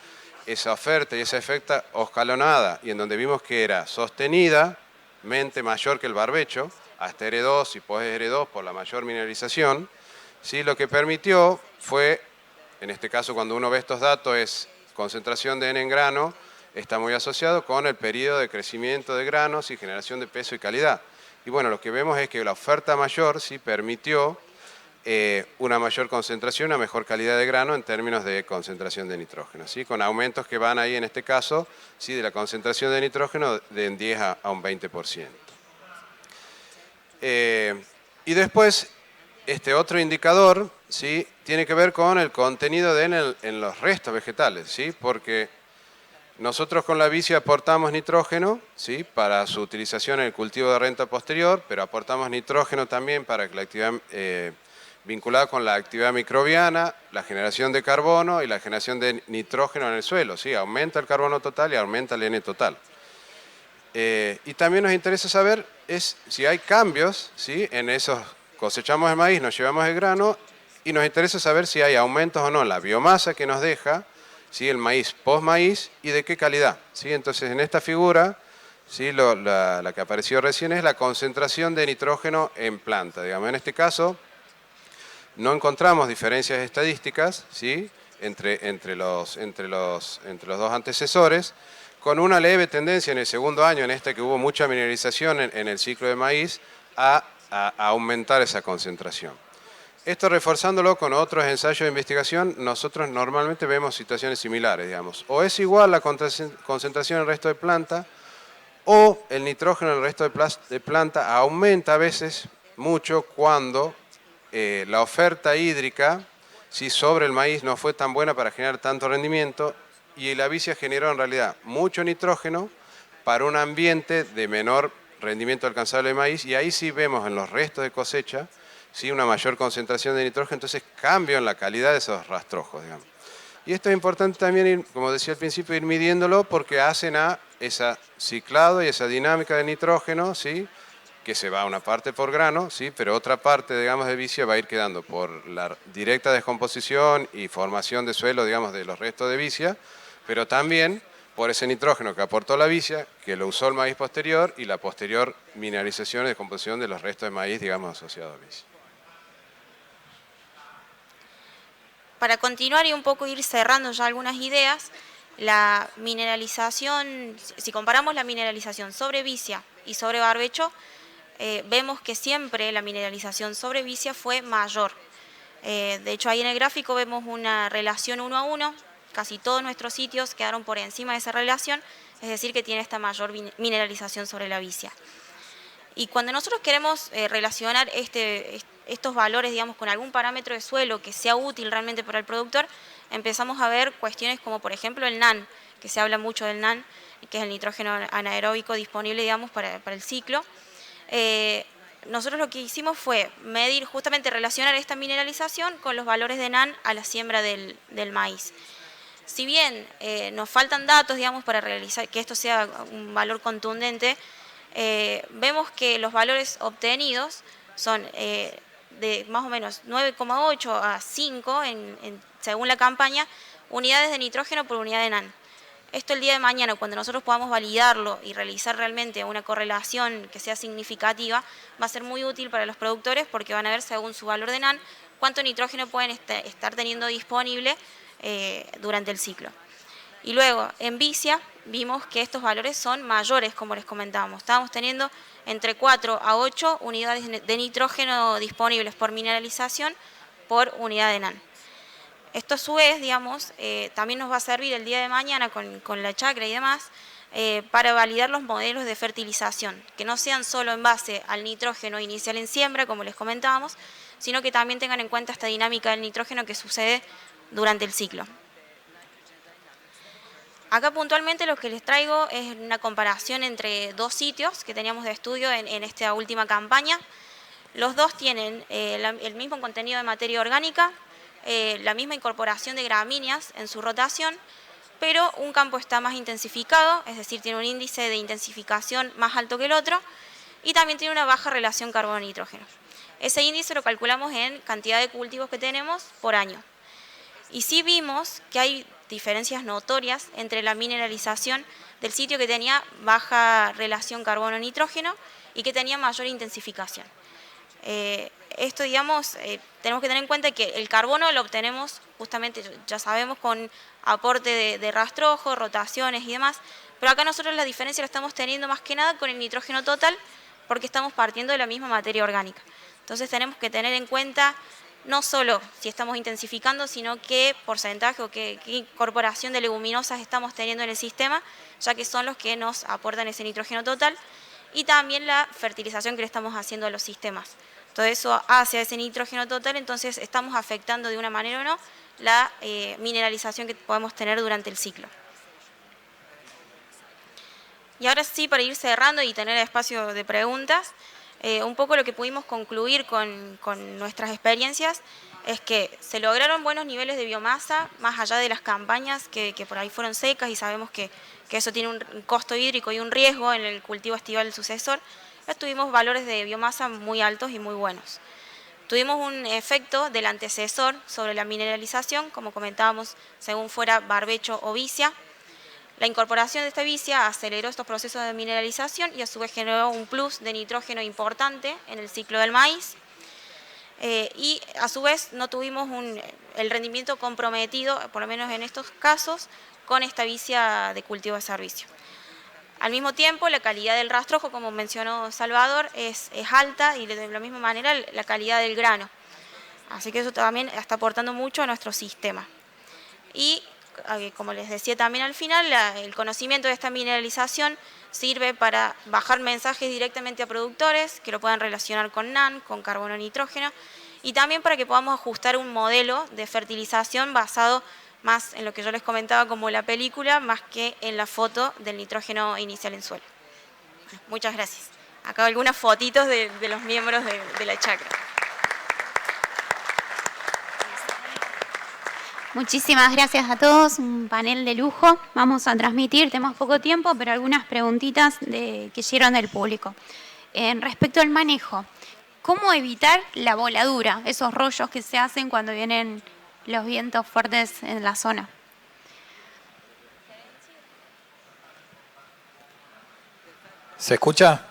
esa oferta y esa oferta escalonada, y en donde vimos que era sostenidamente mayor que el barbecho, hasta R2 y post R2 por la mayor mineralización, ¿sí? Lo que permitió fue, en este caso cuando uno ve estos datos, es concentración de N en grano, está muy asociado con el periodo de crecimiento de granos y generación de peso y calidad. Y bueno, lo que vemos es que la oferta mayor sí permitió una mayor concentración, una mejor calidad de grano en términos de concentración de nitrógeno, ¿sí? Con aumentos que van ahí en este caso, ¿sí? De la concentración de nitrógeno de un 10 a un 20%. Y después, este otro indicador, ¿sí? Tiene que ver con el contenido de N en los restos vegetales, ¿sí? Porque nosotros con la vicia aportamos nitrógeno, ¿sí? Para su utilización en el cultivo de renta posterior, pero aportamos nitrógeno también para la actividad vinculada con la actividad microbiana, la generación de carbono y la generación de nitrógeno en el suelo, ¿sí? Aumenta el carbono total y aumenta el N total. Y también nos interesa saber si hay cambios, ¿sí? En esos, cosechamos el maíz, nos llevamos el grano y nos interesa saber si hay aumentos o no en la biomasa que nos deja, ¿sí? El maíz post-maíz y de qué calidad, ¿sí? Entonces en esta figura, ¿sí? La que apareció recién es la concentración de nitrógeno en planta. Digamos, en este caso no encontramos diferencias estadísticas, ¿sí? entre los dos antecesores, con una leve tendencia en el segundo año, en este que hubo mucha mineralización en el ciclo de maíz, a aumentar esa concentración. Esto reforzándolo con otros ensayos de investigación, nosotros normalmente vemos situaciones similares, digamos. O es igual la concentración en el resto de planta, o el nitrógeno en el resto de planta aumenta a veces mucho cuando la oferta hídrica, si sobre el maíz no fue tan buena para generar tanto rendimiento, y la vicia generó en realidad mucho nitrógeno para un ambiente de menor rendimiento alcanzable de maíz, y ahí sí vemos en los restos de cosecha, ¿sí? Una mayor concentración de nitrógeno, entonces cambio en la calidad de esos rastrojos, digamos. Y esto es importante también, como decía al principio, ir midiéndolo porque hacen a ese ciclado y esa dinámica de nitrógeno, ¿sí? que se va una parte por grano, ¿sí? Pero otra parte, digamos, de vicia va a ir quedando por la directa descomposición y formación de suelo, digamos, de los restos de vicia, pero también por ese nitrógeno que aportó la vicia, que lo usó el maíz posterior, y la posterior mineralización y descomposición de los restos de maíz, digamos, asociados a vicia. Para continuar y un poco ir cerrando ya algunas ideas, la mineralización, si comparamos la mineralización sobre vicia y sobre barbecho, vemos que siempre la mineralización sobre vicia fue mayor. De hecho, ahí en el gráfico vemos una relación 1 a 1, casi todos nuestros sitios quedaron por encima de esa relación, es decir, que tiene esta mayor mineralización sobre la vicia. Y cuando nosotros queremos relacionar estos valores, digamos, con algún parámetro de suelo que sea útil realmente para el productor, empezamos a ver cuestiones como, por ejemplo, el NAN, que se habla mucho del NAN, que es el nitrógeno anaeróbico disponible, digamos, para el ciclo. Nosotros lo que hicimos fue medir, justamente relacionar esta mineralización con los valores de NAN a la siembra del maíz. Si bien nos faltan datos, digamos, para realizar que esto sea un valor contundente, vemos que los valores obtenidos son de más o menos 9,8 a 5, según la campaña, unidades de nitrógeno por unidad de NAN. Esto el día de mañana, cuando nosotros podamos validarlo y realizar realmente una correlación que sea significativa, va a ser muy útil para los productores porque van a ver, según su valor de NAN, cuánto nitrógeno pueden estar teniendo disponible durante el ciclo. Y luego, en vicia, vimos que estos valores son mayores, como les comentábamos. Estábamos teniendo entre 4 a 8 unidades de nitrógeno disponibles por mineralización por unidad de NAN. Esto a su vez, digamos, también nos va a servir el día de mañana con la chacra y demás para validar los modelos de fertilización, que no sean solo en base al nitrógeno inicial en siembra, como les comentábamos, sino que también tengan en cuenta esta dinámica del nitrógeno que sucede durante el ciclo. Acá puntualmente lo que les traigo es una comparación entre dos sitios que teníamos de estudio en esta última campaña. Los dos tienen el mismo contenido de materia orgánica, la misma incorporación de gramíneas en su rotación, pero un campo está más intensificado, es decir, tiene un índice de intensificación más alto que el otro, y también tiene una baja relación carbono-nitrógeno. Ese índice lo calculamos en cantidad de cultivos que tenemos por año. Y sí vimos que hay diferencias notorias entre la mineralización del sitio que tenía baja relación carbono-nitrógeno y que tenía mayor intensificación. Esto, digamos, tenemos que tener en cuenta que el carbono lo obtenemos justamente, ya sabemos, con aporte de rastrojo, rotaciones y demás, pero acá nosotros la diferencia la estamos teniendo más que nada con el nitrógeno total porque estamos partiendo de la misma materia orgánica. Entonces tenemos que tener en cuenta no solo si estamos intensificando, sino qué porcentaje o qué incorporación de leguminosas estamos teniendo en el sistema, ya que son los que nos aportan ese nitrógeno total, y también la fertilización que le estamos haciendo a los sistemas. Todo eso hace a ese nitrógeno total, entonces estamos afectando de una manera o no la mineralización que podemos tener durante el ciclo. Y ahora sí, para ir cerrando y tener espacio de preguntas, un poco lo que pudimos concluir con nuestras experiencias es que se lograron buenos niveles de biomasa, más allá de las campañas que por ahí fueron secas y sabemos que eso tiene un costo hídrico y un riesgo en el cultivo estival sucesor. Tuvimos valores de biomasa muy altos y muy buenos. Tuvimos un efecto del antecesor sobre la mineralización, como comentábamos, según fuera barbecho o vicia. La incorporación de esta vicia aceleró estos procesos de mineralización y a su vez generó un plus de nitrógeno importante en el ciclo del maíz. Y a su vez no tuvimos el rendimiento comprometido, por lo menos en estos casos, con esta vicia de cultivo de servicio. Al mismo tiempo, la calidad del rastrojo, como mencionó Salvador, es alta y de la misma manera la calidad del grano. Así que eso también está aportando mucho a nuestro sistema. Y como les decía también al final, el conocimiento de esta mineralización sirve para bajar mensajes directamente a productores que lo puedan relacionar con NAN, con carbono nitrógeno, y también para que podamos ajustar un modelo de fertilización basado más en lo que yo les comentaba como la película, más que en la foto del nitrógeno inicial en suelo. Bueno, muchas gracias. Acá algunas fotitos de los miembros de la chacra. Muchísimas gracias a todos, un panel de lujo. Vamos a transmitir, tenemos poco tiempo, pero algunas preguntitas que llegaron del público. Respecto al manejo, ¿cómo evitar la voladura, esos rollos que se hacen cuando vienen los vientos fuertes en la zona? ¿Se escucha?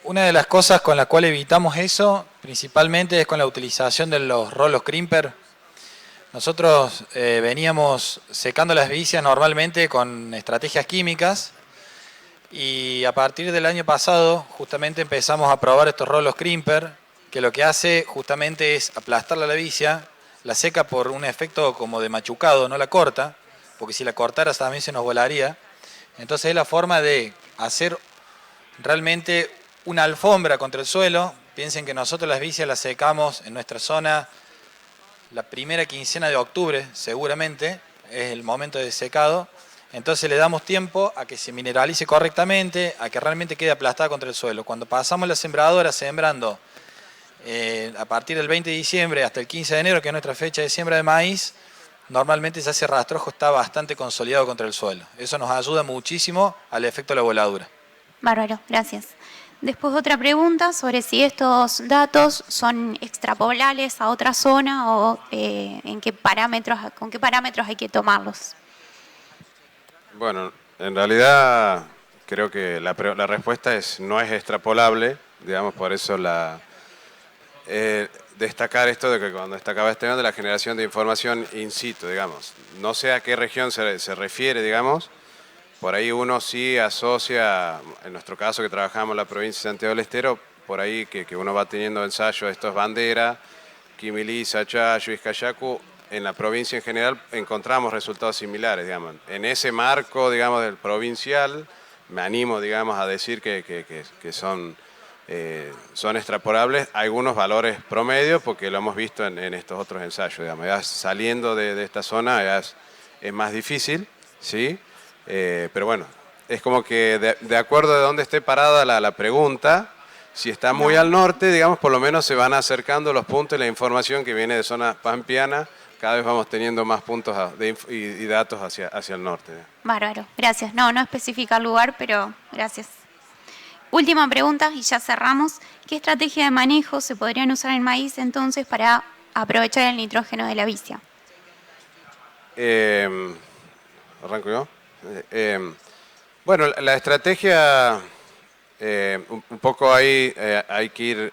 Una de las cosas con la cual evitamos eso, principalmente, es con la utilización de los rolos crimper. Nosotros veníamos secando las vicias normalmente con estrategias químicas y a partir del año pasado justamente empezamos a probar estos rolos crimper, que lo que hace justamente es aplastar la vicia, la seca por un efecto como de machucado, no la corta, porque si la cortara también se nos volaría. Entonces es la forma de hacer realmente una alfombra contra el suelo. Piensen que nosotros las vicias las secamos en nuestra zona la primera quincena de octubre, seguramente, es el momento de secado. Entonces le damos tiempo a que se mineralice correctamente, a que realmente quede aplastada contra el suelo. Cuando pasamos la sembradora sembrando a partir del 20 de diciembre hasta el 15 de enero, que es nuestra fecha de siembra de maíz, normalmente ese rastrojo está bastante consolidado contra el suelo. Eso nos ayuda muchísimo al efecto de la voladura. Bárbaro, gracias. Después otra pregunta sobre si estos datos son extrapolables a otra zona o con qué parámetros hay que tomarlos. Bueno, en realidad creo que la respuesta no es extrapolable, digamos, por eso destacar esto de que cuando destacaba Esteban de la generación de información in situ, digamos. No sé a qué región se refiere, digamos. Por ahí uno sí asocia, en nuestro caso que trabajamos en la provincia de Santiago del Estero, por ahí que uno va teniendo ensayos, esto es Bandera, Quimilí, Sachayo, Izcallacu, en la provincia en general encontramos resultados similares, digamos. En ese marco, digamos, del provincial, me animo, digamos, a decir que son extrapolables algunos valores promedios, porque lo hemos visto en estos otros ensayos, digamos. Ya saliendo de esta zona ya es más difícil, ¿sí? Pero bueno, es como que de acuerdo de dónde esté parada la pregunta, si está muy al norte, digamos, por lo menos se van acercando los puntos y la información que viene de zona pampeana, cada vez vamos teniendo más puntos y datos hacia el norte. Bárbaro, gracias. No especifica el lugar, pero gracias. Última pregunta y ya cerramos. ¿Qué estrategia de manejo se podrían usar en maíz entonces para aprovechar el nitrógeno de la vicia? ¿Arranco yo? Bueno, la estrategia, un poco ahí hay que ir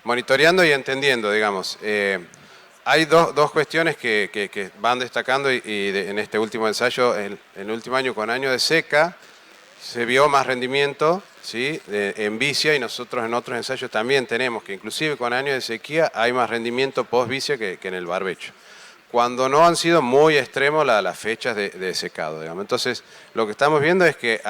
monitoreando y entendiendo, digamos. Hay dos cuestiones que van destacando en este último ensayo, en el último año con año de seca, se vio más rendimiento, ¿sí? En vicia, y nosotros en otros ensayos también tenemos que inclusive con año de sequía hay más rendimiento post vicia que en el barbecho, cuando no han sido muy extremos las fechas de secado, digamos. Entonces, lo que estamos viendo es que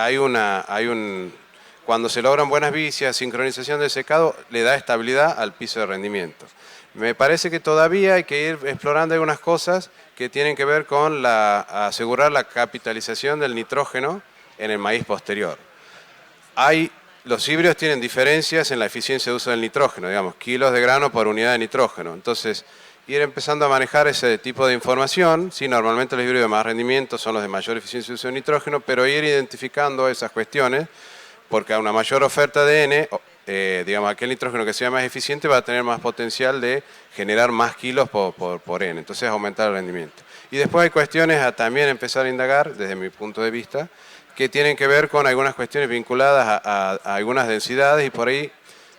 cuando se logran buenas vicias, sincronización del secado, le da estabilidad al piso de rendimiento. Me parece que todavía hay que ir explorando algunas cosas que tienen que ver con asegurar la capitalización del nitrógeno en el maíz posterior. Los híbridos tienen diferencias en la eficiencia de uso del nitrógeno, digamos, kilos de grano por unidad de nitrógeno. Entonces, ir empezando a manejar ese tipo de información, sí, normalmente los híbridos de más rendimiento son los de mayor eficiencia de uso de nitrógeno, pero ir identificando esas cuestiones, porque a una mayor oferta de N, digamos, aquel nitrógeno que sea más eficiente va a tener más potencial de generar más kilos por N, entonces aumentar el rendimiento. Y después hay cuestiones a también empezar a indagar, desde mi punto de vista, que tienen que ver con algunas cuestiones vinculadas a algunas densidades y por ahí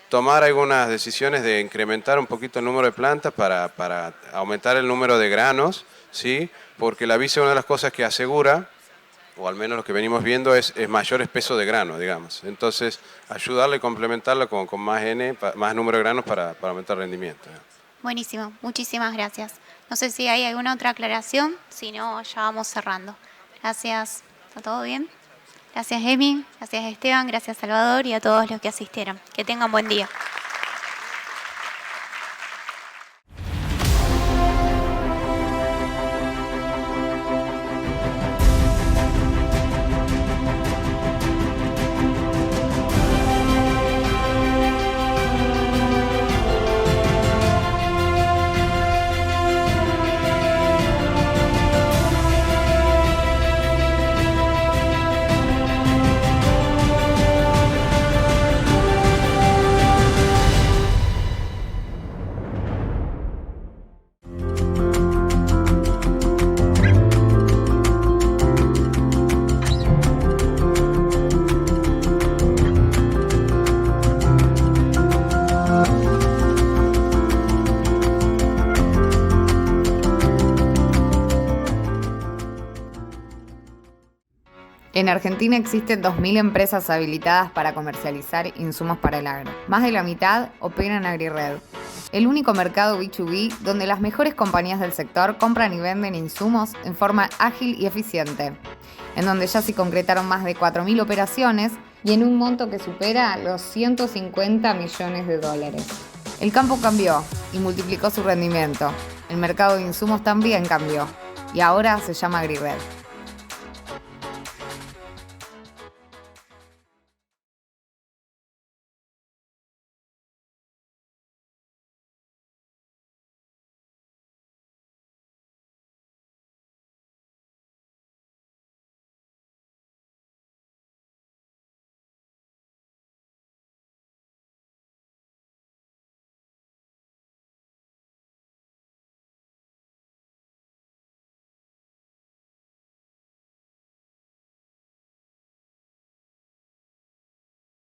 tomar algunas decisiones de incrementar un poquito el número de plantas para aumentar el número de granos, ¿sí? Porque la vicia, una de las cosas que asegura, o al menos lo que venimos viendo, es mayor espeso de grano, digamos. Entonces, ayudarle y complementarlo con más N, más número de granos para aumentar el rendimiento. Buenísimo, muchísimas gracias. No sé si hay alguna otra aclaración, si no, ya vamos cerrando. Gracias, ¿está todo bien? Gracias, Emi, gracias, Esteban, gracias, Salvador, y a todos los que asistieron. Que tengan buen día. En Argentina existen 2.000 empresas habilitadas para comercializar insumos para el agro. Más de la mitad operan AgriRed, el único mercado B2B donde las mejores compañías del sector compran y venden insumos en forma ágil y eficiente, en donde ya se concretaron más de 4.000 operaciones y en un monto que supera los 150 millones de dólares. El campo cambió y multiplicó su rendimiento. El mercado de insumos también cambió y ahora se llama AgriRed.